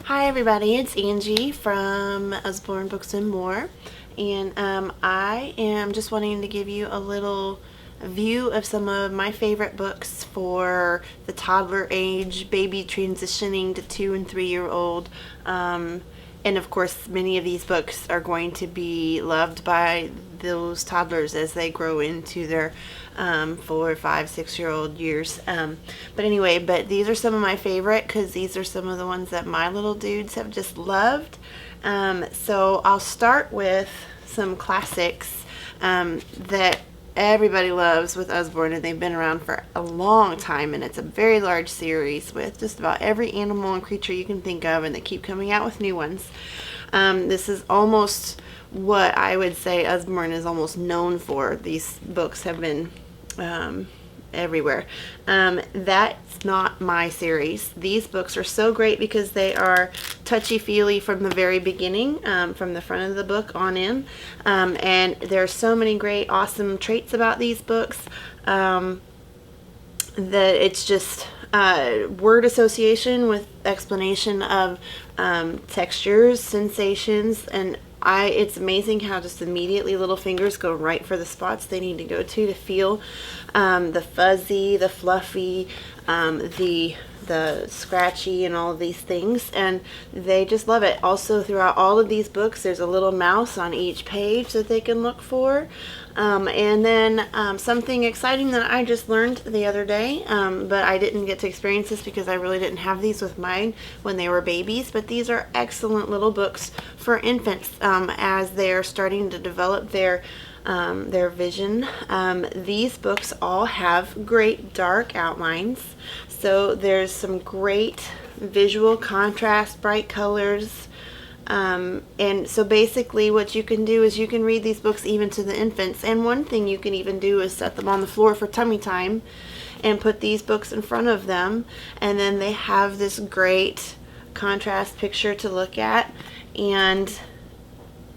Hi everybody, it's Angie from Usborne Books More, and I am just wanting to give you a little view of some of my favorite books for the toddler age, baby transitioning to 2 and 3 year old. And of course, many of these books are going to be loved by those toddlers as they grow into their 4, 5, 6 year old years. But these are some of my favorite because these are some of the ones that my little dudes have just loved. So I'll start with some classics that everybody loves with Usborne, and they've been around for a long time, and it's a very large series with just about every animal and creature you can think of, and they keep coming out with new ones. This is almost what I would say Usborne is almost known for. These books have been everywhere. That's not my series. These books are so great because they are touchy-feely from the very beginning, from the front of the book on in, and there's so many great awesome traits about these books that it's just word association with explanation of textures, sensations, and it's amazing how just immediately little fingers go right for the spots they need to go to feel the fuzzy, the fluffy, the scratchy, and all of these things, and they just love it. Also, throughout all of these books, there's a little mouse on each page that they can look for. And then something exciting that I just learned the other day, but I didn't get to experience this because I really didn't have these with mine when they were babies, but these are excellent little books for infants as they're starting to develop their vision. These books all have great dark outlines, so there's some great visual contrast, bright colors. And so basically what you can do is you can read these books even to the infants, and one thing you can even do is set them on the floor for tummy time and put these books in front of them, and then they have this great contrast picture to look at, and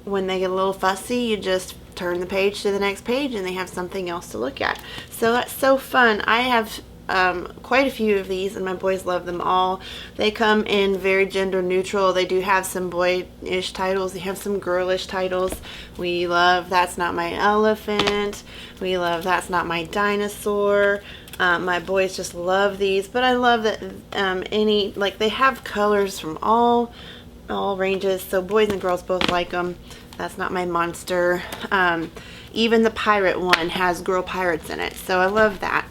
when they get a little fussy, you just turn the page to the next page and they have something else to look at. So that's so fun. I have quite a few of these, and my boys love them all. They come in very gender neutral. They do have some boyish titles. They have some girlish titles. We love That's Not My Elephant. We love That's Not My Dinosaur. My boys just love these, but I love that they have colors from all ranges, so boys and girls both like them. That's Not My Monster. Even the pirate one has girl pirates in it, so I love that.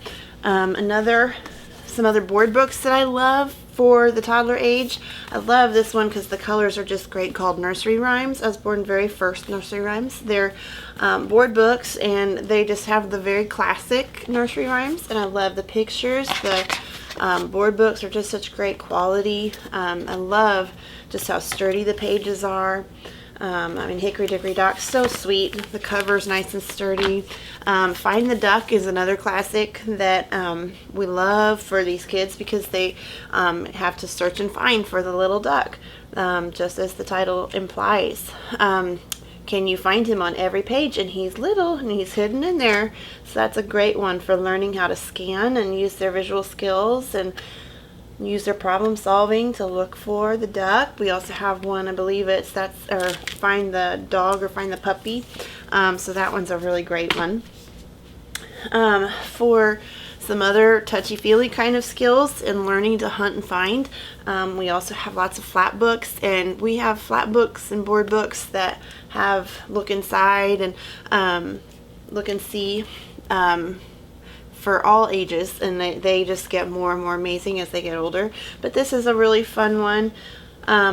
Some other board books that I love for the toddler age. I love this one because the colors are just great, called Nursery Rhymes. Usborne's very first nursery rhymes. They're board books, and they just have the very classic nursery rhymes, and I love the pictures. The board books are just such great quality. I love just how sturdy the pages are. Hickory Dickory Dock, so sweet. The cover's nice and sturdy. Find the Duck is another classic that we love for these kids because they have to search and find for the little duck, just as the title implies. Can you find him on every page? And he's little and he's hidden in there. So that's a great one for learning how to scan and use their visual skills and use their problem solving to look for the duck. We also have one, I believe Find the Dog or Find the Puppy. So that one's a really great one. For some other touchy-feely kind of skills in learning to hunt and find, we also have lots of flat books, and we have flat books and board books that have look inside and look and see for all ages, and they just get more and more amazing as they get older. But this is a really fun one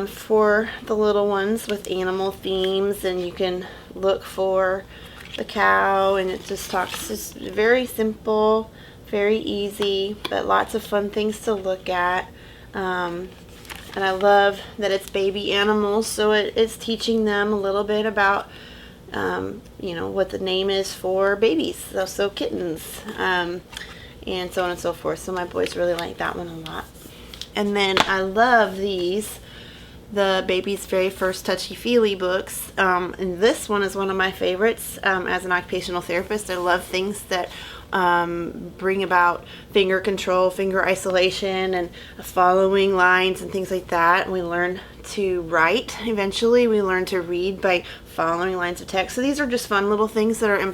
for the little ones with animal themes, and you can look for the cow, and it just talks just very simple, very easy, but lots of fun things to look at. And I love that it's baby animals, so it's teaching them a little bit about what the name is for babies, so kittens, and so on and so forth. So my boys really like that one a lot. And then I love the baby's very first touchy-feely books, and this one is one of my favorites. As an occupational therapist, I love things that bring about finger control, finger isolation, and following lines and things like that. And we learn to write. Eventually, we learn to read by following lines of text. So these are just fun little things that are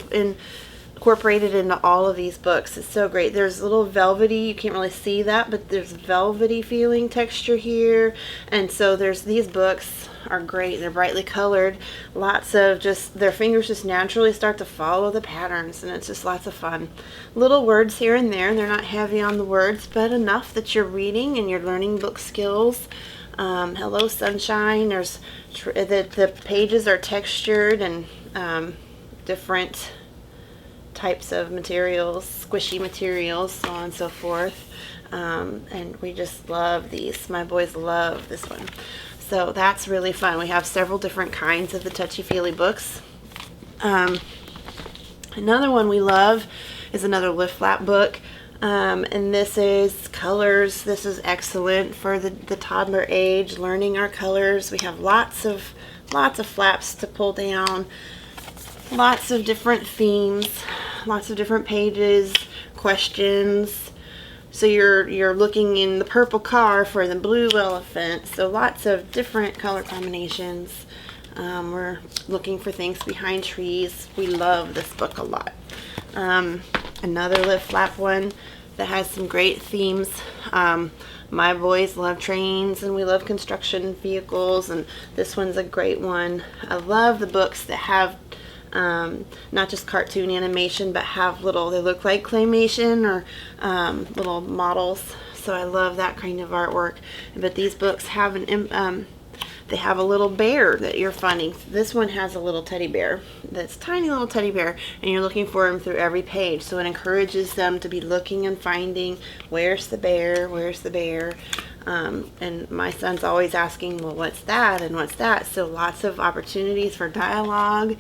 incorporated into all of these books. It's so great. There's a little velvety, you can't really see that, but there's velvety feeling texture here. And so these books are great. They're brightly colored. Lots of their fingers just naturally start to follow the patterns, and it's just lots of fun. Little words here and there. They're not heavy on the words, but enough that you're reading and you're learning book skills. Hello Sunshine. There's the pages are textured and different types of materials, squishy materials, so on and so forth. And we just love these. My boys love this one. So that's really fun. We have several different kinds of the touchy-feely books. Another one we love is another lift flap book. And this is colors. This is excellent for the toddler age, learning our colors. We have lots of flaps to pull down, lots of different themes, lots of different pages, questions. So you're looking in the purple car for the blue elephant. So lots of different color combinations. We're looking for things behind trees. We love this book a lot. Another lift flap one that has some great themes. My boys love trains, and we love construction vehicles, and this one's a great one. I love the books that have not just cartoon animation, but have they look like claymation or little models. So I love that kind of artwork. But these books have they have a little bear that you're finding. This one has a little teddy bear, that's tiny little teddy bear, and you're looking for him through every page. So it encourages them to be looking and finding, where's the bear, where's the bear? And my son's always asking, well, what's that and what's that? So lots of opportunities for dialogue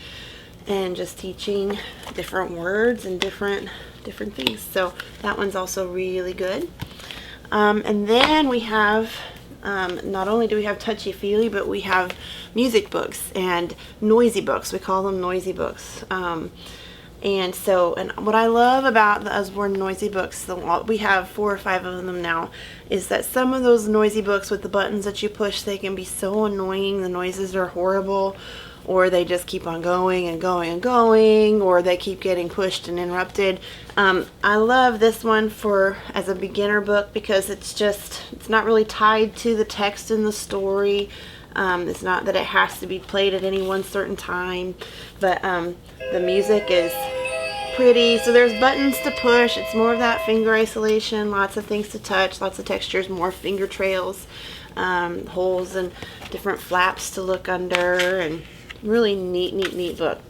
and just teaching different words and different things. So that one's also really good. And then we have not only do we have touchy-feely, but we have music books and noisy books. We call them noisy books. And what I love about the Usborne noisy books, we have 4 or 5 of them now, is that some of those noisy books with the buttons that you push, they can be so annoying. The noises are horrible, or they just keep on going and going and going, or they keep getting pushed and interrupted. I love this one as a beginner book because it's not really tied to the text in the story. It's not that it has to be played at any one certain time, but the music is pretty. So there's buttons to push. It's more of that finger isolation, lots of things to touch, lots of textures, more finger trails, holes and different flaps to look under, and really neat book.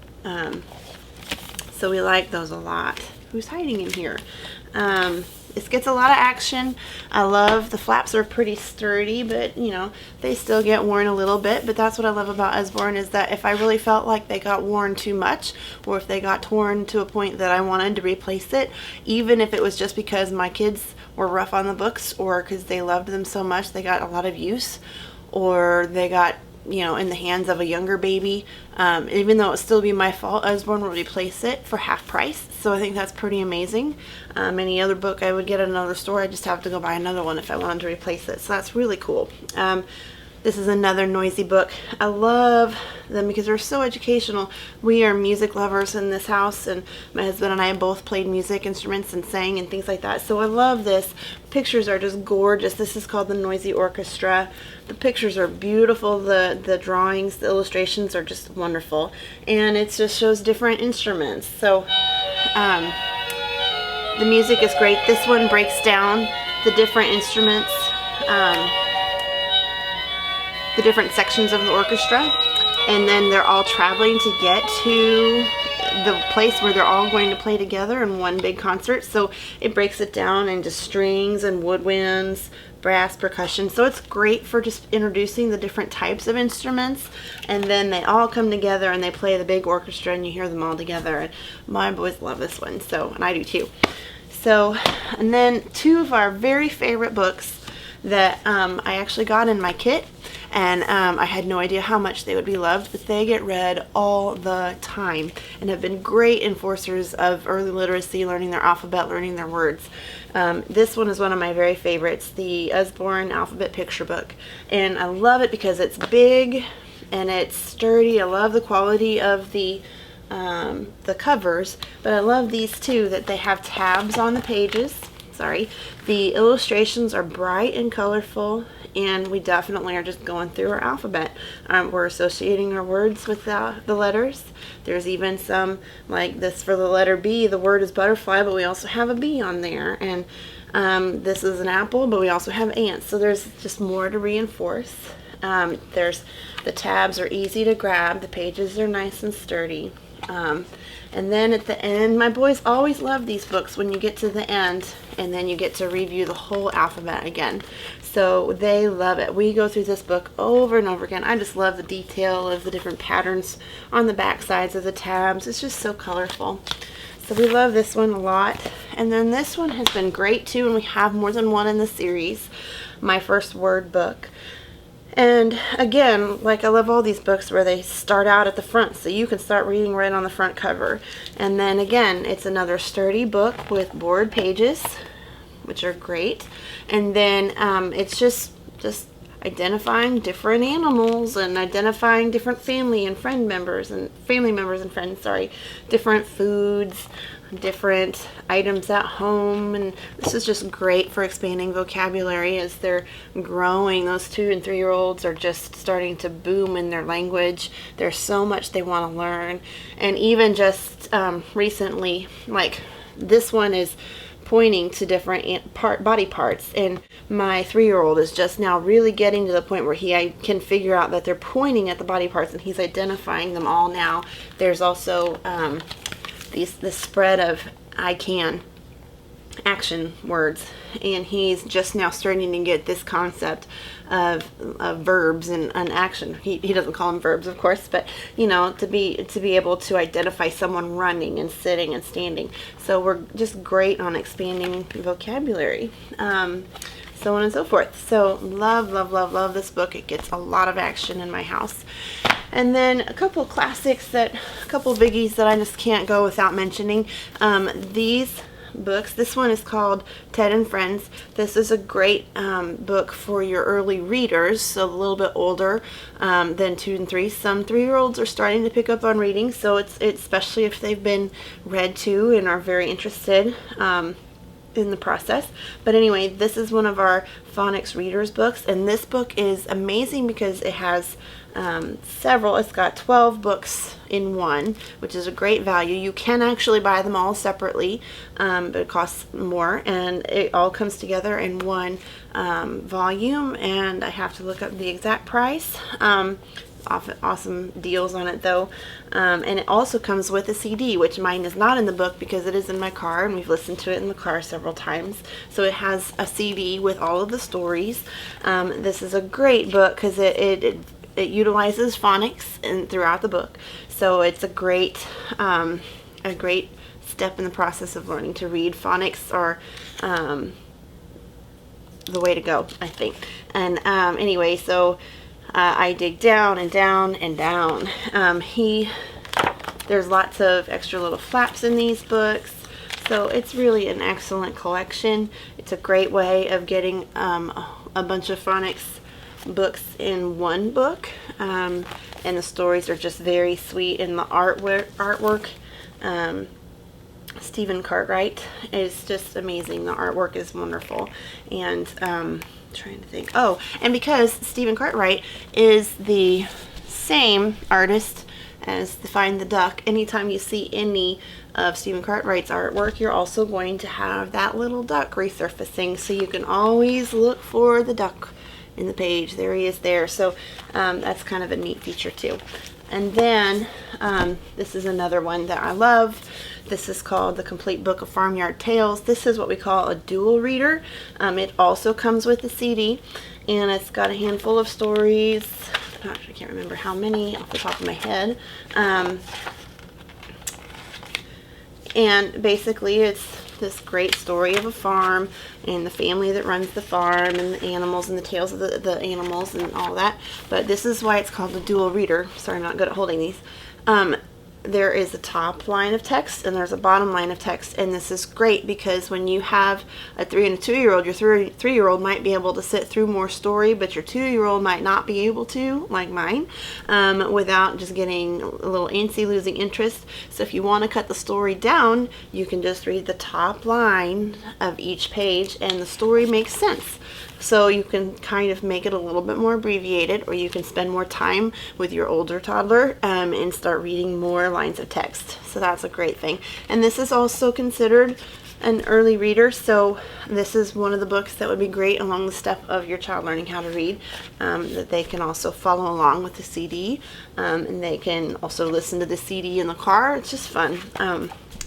So we like those a lot. Who's hiding in here? This gets a lot of action. I love the flaps are pretty sturdy, but they still get worn a little bit. But that's what I love about Usborne, is that if I really felt like they got worn too much, or if they got torn to a point that I wanted to replace it, even if it was just because my kids were rough on the books, or because they loved them so much they got a lot of use, or they got in the hands of a younger baby, even though it would still be my fault, Usborne will replace it for half price. So I think that's pretty amazing. Any other book I would get at another store, I just have to go buy another one if I wanted to replace it. So that's really cool. This is another noisy book. I love them because they're so educational. We are music lovers in this house, and my husband and I both played music instruments and sang and things like that. So I love this. Pictures are just gorgeous. This is called the Noisy Orchestra. The pictures are beautiful. The drawings, the illustrations are just wonderful. And it just shows different instruments. So the music is great. This one breaks down the different instruments, the different sections of the orchestra, and then they're all traveling to get to the place where they're all going to play together in one big concert. So it breaks it down into strings and woodwinds, brass, percussion. So it's great for just introducing the different types of instruments, and then they all come together and they play the big orchestra and you hear them all together. And my boys love this one, and I do too. So, and then 2 of our very favorite books that I actually got in my kit, and I had no idea how much they would be loved, but they get read all the time and have been great enforcers of early literacy, learning their alphabet, learning their words. This one is one of my very favorites, the Usborne Alphabet Picture Book, and I love it because it's big and it's sturdy. I love the quality of the covers, but I love these too, that they have tabs on the pages. Sorry. The illustrations are bright and colorful, and we definitely are just going through our alphabet. We're associating our words with the letters. There's even some, like this for the letter B, the word is butterfly, but we also have a B on there. And this is an apple, but we also have ants. So there's just more to reinforce. The tabs are easy to grab. The pages are nice and sturdy. And then at the end, my boys always love these books when you get to the end and then you get to review the whole alphabet again. So they love it. We go through this book over and over again. I just love the detail of the different patterns on the back sides of the tabs. It's just so colorful. So we love this one a lot. And then this one has been great too, and we have more than one in the series. My First Word book. And again, like I love all these books where they start out at the front, so you can start reading right on the front cover. And then again, it's another sturdy book with board pages, which are great. And then it's just identifying different animals and identifying different family members and friends, different foods, different items at home. And this is just great for expanding vocabulary as they're growing. Those 2- and 3-year-olds are just starting to boom in their language. There's so much they want to learn. And even just recently, like this one is pointing to different body parts, and my 3-year-old is just now really getting to the point where he can figure out that they're pointing at the body parts, and he's identifying them all now. There's also this spread of I can action words, and he's just now starting to get this concept of verbs and an action. He doesn't call them verbs, of course, but you know, to be able to identify someone running and sitting and standing. So we're just great on expanding vocabulary, so on and so forth. So love this book. It gets a lot of action in my house. And then a couple classics, a couple biggies that I just can't go without mentioning. These books. This one is called Ted and Friends. This is a great book for your early readers, so a little bit older than 2 and 3. Some 3-year-olds are starting to pick up on reading, so it's especially if they've been read to and are very interested in the process. But anyway, this is one of our phonics readers books, and this book is amazing because it has it's got 12 books in one, which is a great value. You can actually buy them all separately, but it costs more, and it all comes together in one volume, and I have to look up the exact price. Awesome deals on it though, and it also comes with a CD, which mine is not in the book because it is in my car and we've listened to it in the car several times. So it has a CD with all of the stories. This is a great book because it utilizes phonics throughout the book, so it's a great step in the process of learning to read. Phonics are the way to go, I think. And anyway, so I dig down and down and down. There's lots of extra little flaps in these books, so it's really an excellent collection. It's a great way of getting a bunch of phonics books in one book, and the stories are just very sweet, and the artwork Stephen Cartwright is just amazing. The artwork is wonderful, and trying to think. Oh, and because Stephen Cartwright is the same artist as the Find the Duck, anytime you see any of Stephen Cartwright's artwork, you're also going to have that little duck resurfacing, so you can always look for the duck in the page. There he is there. So that's kind of a neat feature too. And then this is another one that I love. This is called The Complete Book of Farmyard Tales. This is what we call a dual reader. It also comes with a CD, and it's got a handful of stories. I can't remember how many off the top of my head. And basically it's this great story of a farm and the family that runs the farm and the animals and the tales of the animals and all that. But this is why it's called a dual reader. Sorry, I'm not good at holding these. There is a top line of text and there's a bottom line of text, and this is great because when you have a 3 and a 2-year-old, your 3-year-old might be able to sit through more story, but your 2-year-old might not be able to, like mine, without just getting a little antsy, losing interest. So if you want to cut the story down, you can just read the top line of each page and the story makes sense. So you can kind of make it a little bit more abbreviated, or you can spend more time with your older toddler and start reading more lines of text. So that's a great thing. And this is also considered an early reader, so this is one of the books that would be great along the step of your child learning how to read, that they can also follow along with the CD, and they can also listen to the CD in the car. It's just fun.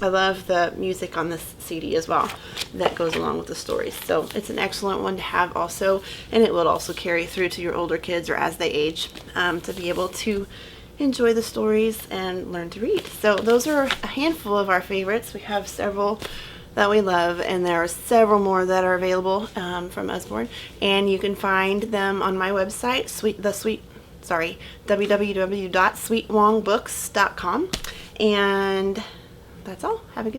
I love the music on this CD as well that goes along with the stories. So it's an excellent one to have also, and it will also carry through to your older kids or as they age, to be able to enjoy the stories and learn to read. So those are a handful of our favorites. We have several that we love, and there are several more that are available from Usborne, and you can find them on my website, www.sweetwongbooks.com. And that's all. Have a good